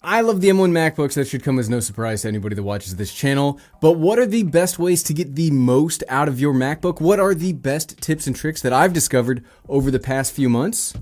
I love the M1 MacBooks. That should come as no surprise to anybody that watches this channel. But what are the best ways to get the most out of your MacBook? What are the best tips and tricks that I've discovered over the past few months?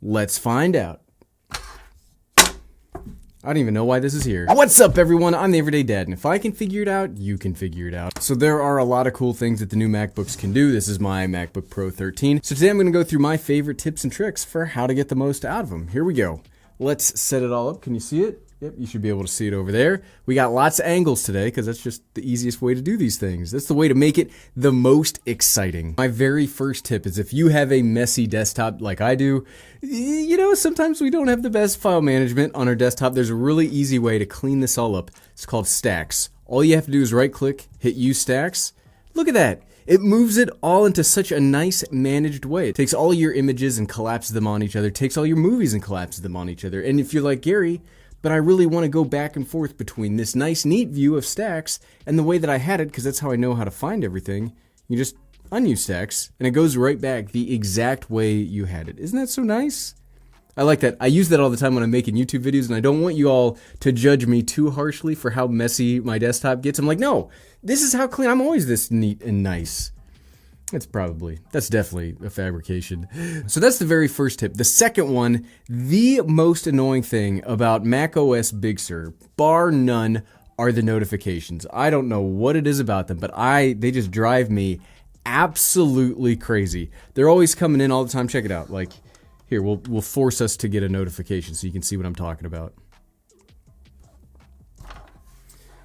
Let's find out. I don't even know why this is here. What's up, everyone? I'm the Everyday Dad, and if I can figure it out, you can figure it out. So there are a lot of cool things that the new MacBooks can do. This is my MacBook Pro 13. So today I'm going to go through my favorite tips and tricks for how to get the most out of them. Here we go. Let's set it all up. Can you see it? Yep, you should be able to see it over there. We got lots of angles today because that's just the easiest way to do these things. That's the way to make it the most exciting. My very first tip is if you have a messy desktop like I do, you know, sometimes we don't have the best file management on our desktop. There's a really easy way to clean this all up. It's called Stacks. All you have to do is right click, hit Use Stacks. Look at that. It moves it all into such a nice managed way. It takes all your images and collapses them on each other. It takes all your movies and collapses them on each other. And if you're like Gary, but I really want to go back and forth between this nice, neat view of Stacks and the way that I had it, because that's how I know how to find everything. You just unuse Stacks, and it goes right back the exact way you had it. Isn't that so nice? I like that. I use that all the time when I'm making YouTube videos, and I don't want you all to judge me too harshly for how messy my desktop gets. I'm like, no, this is how clean. I'm always this neat and nice. That's definitely a fabrication. So that's the very first tip. The second one, the most annoying thing about macOS Big Sur, bar none, are the notifications. I don't know what it is about them, but they just drive me absolutely crazy. They're always coming in all the time. Check it out. Like, here, we'll force us to get a notification so you can see what I'm talking about.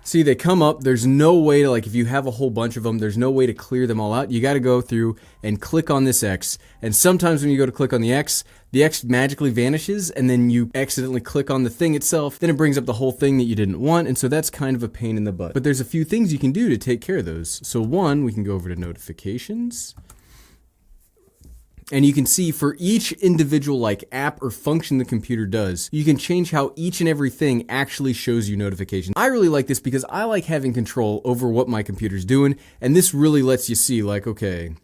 See, they come up. There's no way to, like, if you have a whole bunch of them, there's no way to clear them all out. You got to go through and click on this X. And sometimes when you go to click on the X magically vanishes, and then you accidentally click on the thing itself. Then it brings up the whole thing that you didn't want, and so that's kind of a pain in the butt. But there's a few things you can do to take care of those. So one, we can go over to notifications. And you can see for each individual like app or function the computer does, you can change how each and every thing actually shows you notifications. I really like this because I like having control over what my computer's doing, and this really lets you see, like, okay,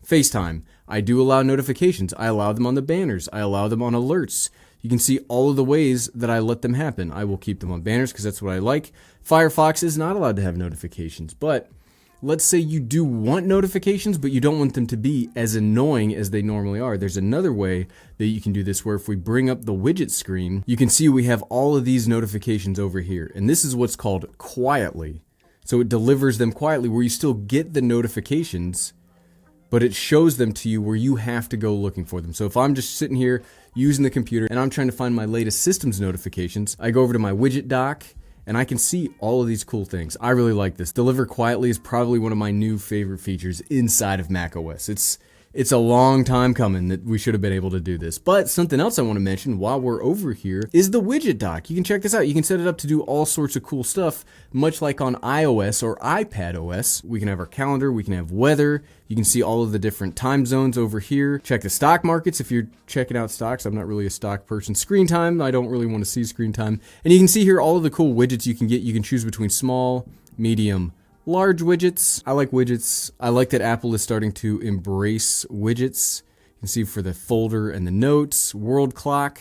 FaceTime. I do allow notifications. I allow them on the banners. I allow them on alerts. You can see all of the ways that I let them happen. I will keep them on banners because that's what I like. Firefox is not allowed to have notifications, but let's say you do want notifications, but you don't want them to be as annoying as they normally are. There's another way that you can do this where if we bring up the widget screen, you can see we have all of these notifications over here. And this is what's called quietly. So it delivers them quietly where you still get the notifications, but it shows them to you where you have to go looking for them. So if I'm just sitting here using the computer and I'm trying to find my latest systems notifications, I go over to my Widget Dock, and I can see all of these cool things. I really like this. Deliver quietly is probably one of my new favorite features inside of macOS. It's a long time coming that we should have been able to do this. But something else I want to mention while we're over here is the Widget Dock. You can check this out. You can set it up to do all sorts of cool stuff, much like on iOS or iPadOS. We can have our calendar, we can have weather, you can see all of the different time zones over here. Check the stock markets if you're checking out stocks. I'm not really a stock person. Screen time, I don't really want to see screen time. And you can see here all of the cool widgets you can get. You can choose between small, medium, large widgets. I like widgets. I like that Apple is starting to embrace widgets. You can see for the folder and the notes, world clock,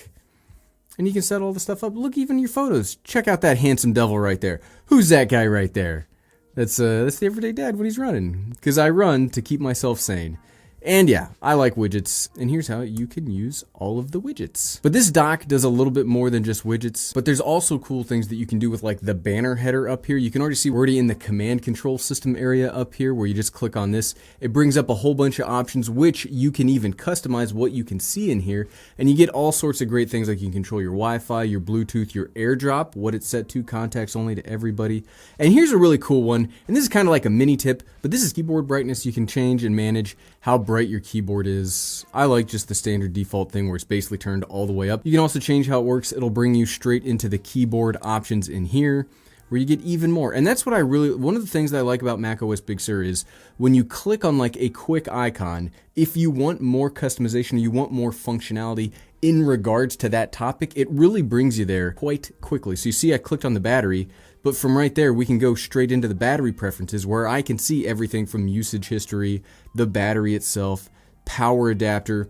and you can set all the stuff up. Look, even your photos. Check out that handsome devil right there. Who's that guy right there? That's the Everyday Dad when he's running, because I run to keep myself sane. And yeah, I like widgets, and here's how you can use all of the widgets. But this dock does a little bit more than just widgets, but there's also cool things that you can do with like the banner header up here. You can already see we're already in the command control system area up here where you just click on this. It brings up a whole bunch of options, which you can even customize what you can see in here, and you get all sorts of great things like you can control your Wi-Fi, your Bluetooth, your AirDrop, what it's set to, contacts only to everybody. And here's a really cool one, and this is kind of like a mini tip, but this is keyboard brightness. You can change and manage how bright your keyboard is. I like just the standard default thing where it's basically turned all the way up. You can also change how it works. It'll bring you straight into the keyboard options in here where you get even more. And that's what one of the things that I like about macOS Big Sur is when you click on like a quick icon, if you want more customization, or you want more functionality in regards to that topic, it really brings you there quite quickly. So you see I clicked on the battery, but from right there, we can go straight into the battery preferences where I can see everything from usage history, the battery itself, power adapter,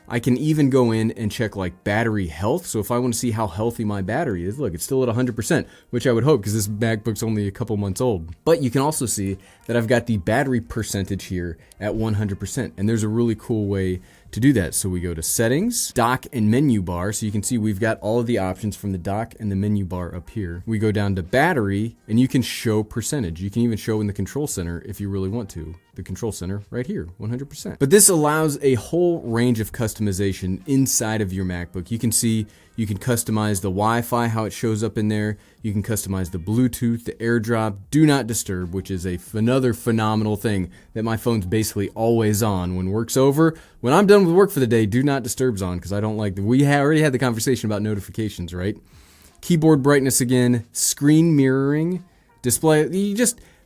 I can even go in and check like battery health. So if I want to see how healthy my battery is, look, it's still at 100%, which I would hope because this MacBook's only a couple months old. But you can also see that I've got the battery percentage here at 100%. And there's a really cool way to do that. So we go to settings, dock and menu bar. So you can see we've got all of the options from the dock and the menu bar up here. We go down to battery and you can show percentage. You can even show in the control center if you really want to. The control center right here, 100%. But this allows a whole range of customization inside of your MacBook. You can see you can customize the Wi-Fi, how it shows up in there. You can customize the Bluetooth, the AirDrop, Do Not Disturb, which is another phenomenal thing that my phone's basically always on. When work's over, when I'm done with work for the day, Do Not Disturb's on because I don't like we already had the conversation about notifications, right? Keyboard brightness again, screen mirroring, display.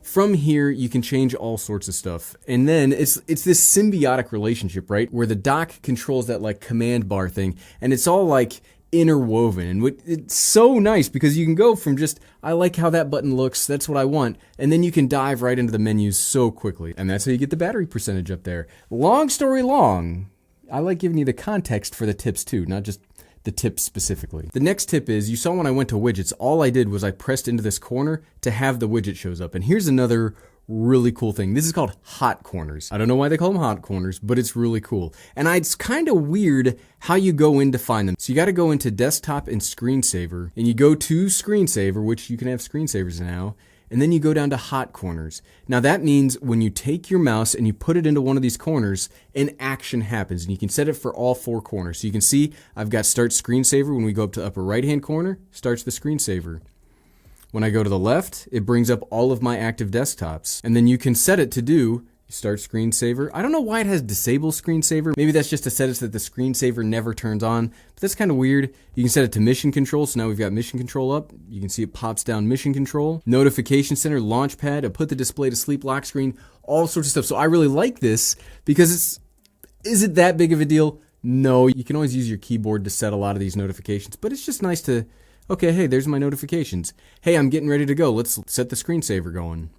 From here, you can change all sorts of stuff. And then it's this symbiotic relationship, right? Where the dock controls that like command bar thing. And it's all like interwoven. And it's so nice because you can go from just, I like how that button looks, that's what I want. And then you can dive right into the menus so quickly. And that's how you get the battery percentage up there. Long story long, I like giving you the context for the tips too, not just the tip specifically. The next tip is, you saw when I went to widgets, all I did was I pressed into this corner to have the widget shows up. And here's another really cool thing. This is called hot corners. I don't know why they call them hot corners, but it's really cool. And it's kind of weird how you go in to find them. So you got to go into desktop and screensaver, and you go to screensaver, which you can have screensavers now. And then you go down to hot corners. Now that means when you take your mouse and you put it into one of these corners, an action happens. And you can set it for all 4 corners. So you can see I've got start screensaver. When we go up to the upper right hand corner, starts the screensaver. When I go to the left, it brings up all of my active desktops. And then you can set it to do start screensaver. I don't know why it has disable screensaver. Maybe that's just to set it so that the screensaver never turns on, but that's kind of weird. You can set it to mission control. So now we've got mission control up. You can see it pops down mission control, notification center, launchpad, a put the display to sleep lock screen, all sorts of stuff. So I really like this because is it that big of a deal? No, you can always use your keyboard to set a lot of these notifications, but it's just nice to, okay, hey, there's my notifications. Hey, I'm getting ready to go. Let's set the screensaver going.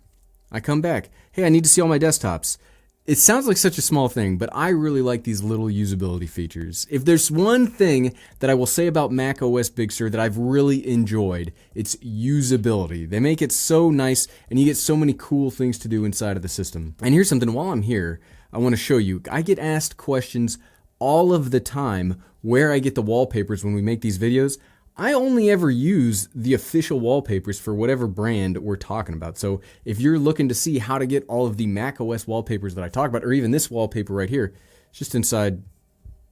I come back. Hey, I need to see all my desktops. It sounds like such a small thing, but I really like these little usability features. If there's one thing that I will say about Mac OS Big Sur that I've really enjoyed, it's usability. They make it so nice, and you get so many cool things to do inside of the system. And here's something, while I'm here, I want to show you. I get asked questions all of the time where I get the wallpapers when we make these videos. I only ever use the official wallpapers for whatever brand we're talking about. So if you're looking to see how to get all of the macOS wallpapers that I talk about, or even this wallpaper right here, it's just inside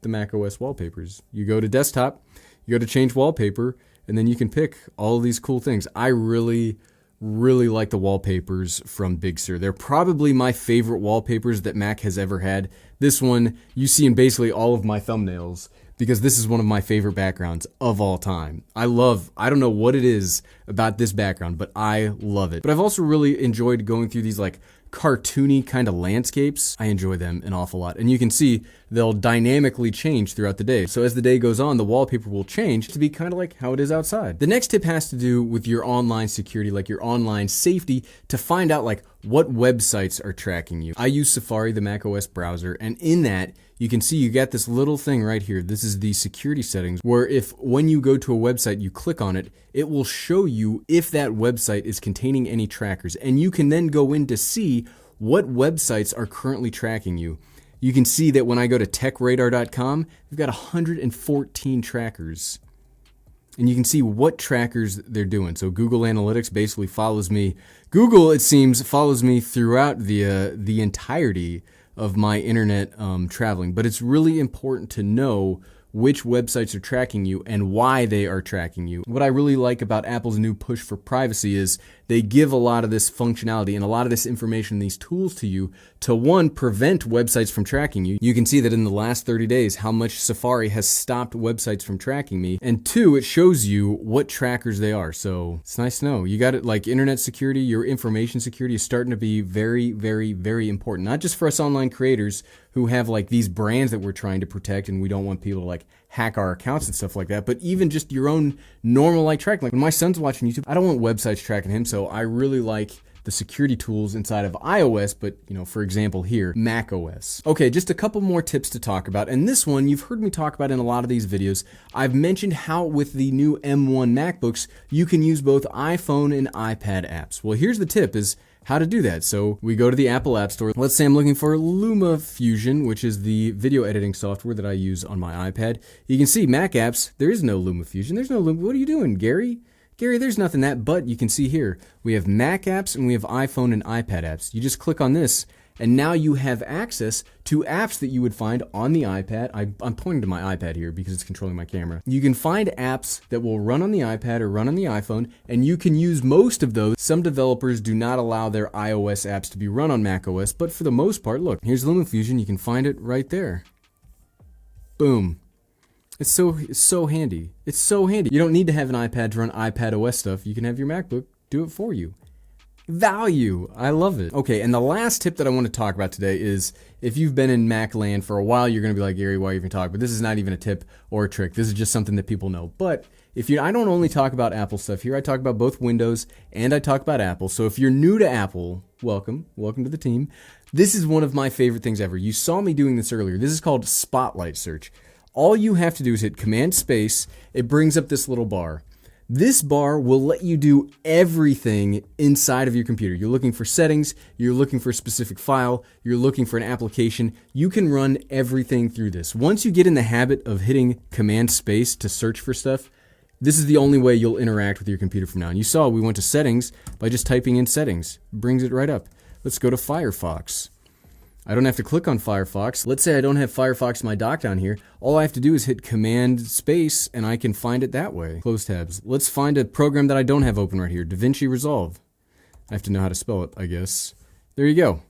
the macOS wallpapers. You go to desktop, you go to change wallpaper, and then you can pick all of these cool things. I really like the wallpapers from Big Sur. They're probably my favorite wallpapers that Mac has ever had. This one you see in basically all of my thumbnails, because this is one of my favorite backgrounds of all time. I don't know what it is about this background, but I love it. But I've also really enjoyed going through these like cartoony kind of landscapes. I enjoy them an awful lot. And you can see they'll dynamically change throughout the day. So as the day goes on, the wallpaper will change to be kind of like how it is outside. The next tip has to do with your online security, like your online safety, to find out like what websites are tracking you. I use Safari, the macOS browser, and in that, you can see you got this little thing right here. This is the security settings, where when you go to a website, you click on it, it will show you if that website is containing any trackers. And you can then go in to see what websites are currently tracking you. You can see that when I go to techradar.com, we've got 114 trackers. And you can see what trackers they're doing. So Google Analytics basically follows me. Google, it seems, follows me throughout the entirety of my internet traveling. But it's really important to know which websites are tracking you and why they are tracking you. What I really like about Apple's new push for privacy is they give a lot of this functionality and a lot of this information, these tools to you to, one, prevent websites from tracking you. You can see that in the last 30 days how much Safari has stopped websites from tracking me. And two, it shows you what trackers they are. So it's nice to know. You got it, like internet security, your information security is starting to be very, very, very important. Not just for us online creators who have like these brands that we're trying to protect and we don't want people to like hack our accounts and stuff like that, but even just your own normal like tracking. Like when my son's watching YouTube, I don't want websites tracking him, so I really like the security tools inside of iOS, but for example here, Mac OS. Okay, just a couple more tips to talk about, and this one you've heard me talk about in a lot of these videos. I've mentioned how with the new M1 MacBooks, you can use both iPhone and iPad apps. Well, here's the tip is how to do that. So we go to the Apple App Store. Let's say I'm looking for Lumen Fusion, which is the video editing software that I use on my iPad. You can see Mac apps, there is no Lumen Fusion. There's no Lumen. What are you doing, Gary? Gary, there's nothing that, but you can see here, we have Mac apps and we have iPhone and iPad apps. You just click on this, and now you have access to apps that you would find on the iPad. I'm pointing to my iPad here because it's controlling my camera. You can find apps that will run on the iPad or run on the iPhone, and you can use most of those. Some developers do not allow their iOS apps to be run on Mac OS, but for the most part, look, here's Lumen Fusion. You can find it right there. Boom. It's so handy. It's so handy. You don't need to have an iPad to run iPad OS stuff. You can have your MacBook do it for you. Value. I love it. Okay, and the last tip that I want to talk about today is if you've been in Mac land for a while, you're going to be like, Gary, why are you even talking? But this is not even a tip or a trick. This is just something that people know. But I don't only talk about Apple stuff here. I talk about both Windows and I talk about Apple. So if you're new to Apple, welcome to the team. This is one of my favorite things ever. You saw me doing this earlier. This is called Spotlight Search. All you have to do is hit Command Space. It brings up this little bar. This bar will let you do everything inside of your computer. You're looking for settings, you're looking for a specific file, you're looking for an application. You can run everything through this. Once you get in the habit of hitting Command Space to search for stuff, this is the only way you'll interact with your computer from now on. You saw we went to settings by just typing in settings. It brings it right up. Let's go to Firefox. I don't have to click on Firefox. Let's say I don't have Firefox in my dock down here. All I have to do is hit Command Space and I can find it that way. Close tabs. Let's find a program that I don't have open right here. DaVinci Resolve. I have to know how to spell it, I guess. There you go.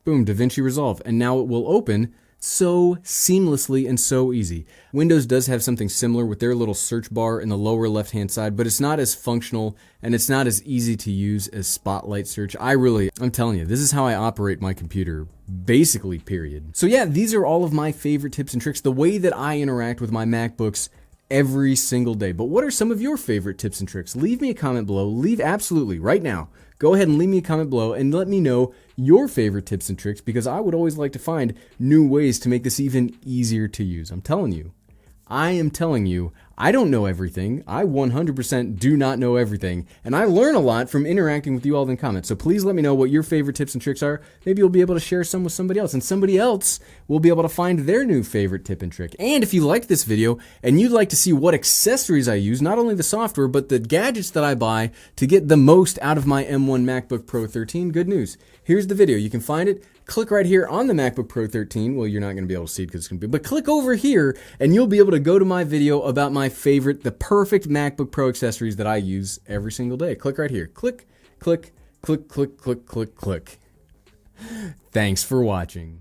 Boom, DaVinci Resolve. And now it will open so seamlessly and so easy. Windows does have something similar with their little search bar in the lower left-hand side, but it's not as functional and it's not as easy to use as Spotlight Search. I'm telling you, this is how I operate my computer, basically, period. So yeah, these are all of my favorite tips and tricks, the way that I interact with my MacBooks every single day. But what are some of your favorite tips and tricks? Leave me a comment below. Absolutely, right now. Go ahead and leave me a comment below and let me know your favorite tips and tricks because I would always like to find new ways to make this even easier to use. I'm telling you, I don't know everything. I 100% do not know everything. And I learn a lot from interacting with you all in comments. So please let me know what your favorite tips and tricks are. Maybe you'll be able to share some with somebody else. And somebody else will be able to find their new favorite tip and trick. And if you liked this video and you'd like to see what accessories I use, not only the software, but the gadgets that I buy to get the most out of my M1 MacBook Pro 13, good news. Here's the video. You can find it. Click right here on the MacBook Pro 13. Well, you're not going to be able to see it because it's going to be, but click over here and you'll be able to go to my video about my favorite, the perfect MacBook Pro accessories that I use every single day. Click right here. Click, click, click, click, click, click, click. Thanks for watching.